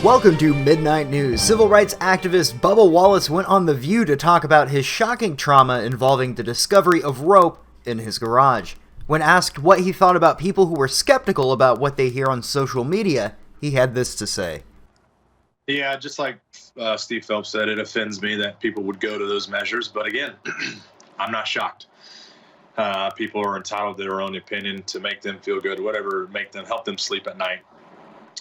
Welcome to Midnight News. Civil rights activist Bubba Wallace went on The View to talk about his shocking trauma involving the discovery of rope in his garage. When asked what he thought about people who were skeptical about what they hear on social media, he had this to say. Yeah, just like Steve Phelps said, it offends me that people would go to those measures. But again, I'm not shocked. People are entitled to their own opinion to make them feel good, whatever, help them sleep at night.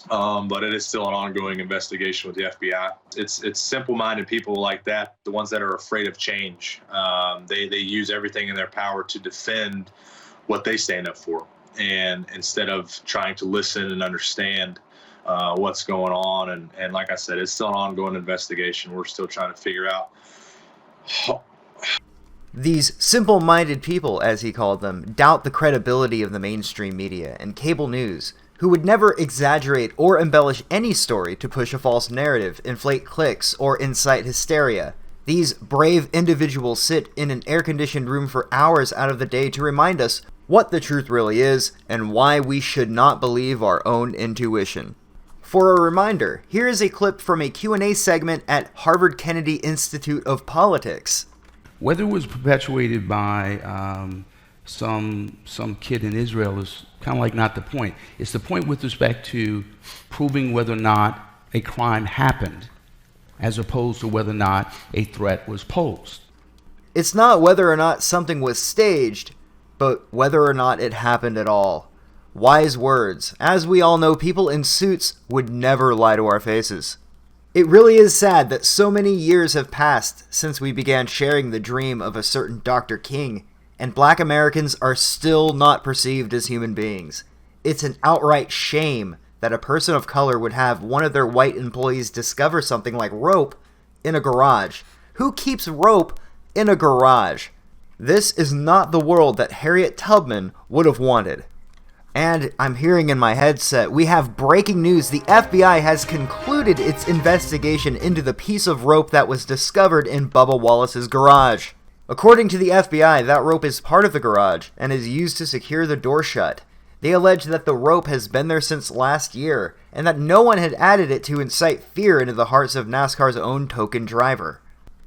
But it is still an ongoing investigation with the FBI. It's simple-minded people like that, the ones that are afraid of change. They use everything in their power to defend what they stand up for, and instead of trying to listen and understand what's going on. And like I said, it's still an ongoing investigation. We're still trying to figure out. These simple-minded people, as he called them, doubt the credibility of the mainstream media and cable news, who would never exaggerate or embellish any story to push a false narrative, inflate clicks, or incite hysteria. These brave individuals sit in an air-conditioned room for hours out of the day to remind us what the truth really is and why we should not believe our own intuition. For a reminder, here is a clip from a Q&A segment at Harvard Kennedy Institute of Politics. Whether it was perpetuated by some kid in Israel is kind of like not the point. It's the point with respect to proving whether or not a crime happened, as opposed to whether or not a threat was posed. It's not whether or not something was staged, but whether or not it happened at all. Wise words. As we all know, people in suits would never lie to our faces. It really is sad that so many years have passed since we began sharing the dream of a certain Dr. King, and black Americans are still not perceived as human beings. It's an outright shame that a person of color would have one of their white employees discover something like rope in a garage. Who keeps rope in a garage? This is not the world that Harriet Tubman would have wanted. And I'm hearing in my headset, we have breaking news. The FBI has concluded its investigation into the piece of rope that was discovered in Bubba Wallace's garage. According to the FBI, that rope is part of the garage and is used to secure the door shut. They allege that the rope has been there since last year, and that no one had added it to incite fear into the hearts of NASCAR's own token driver.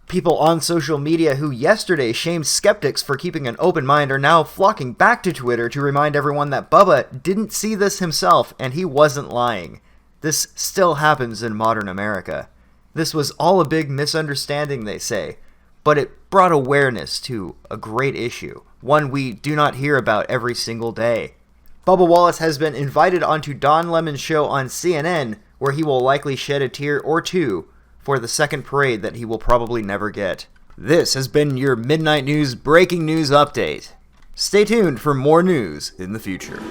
People on social media who yesterday shamed skeptics for keeping an open mind are now flocking back to Twitter to remind everyone that Bubba didn't see this himself and he wasn't lying. This still happens in modern America. This was all a big misunderstanding, they say, but it brought awareness to a great issue, one we do not hear about every single day. Bubba Wallace has been invited onto Don Lemon's show on CNN, where he will likely shed a tear or two for the second parade that he will probably never get. This has been your Midnight News breaking news update. Stay tuned for more news in the future.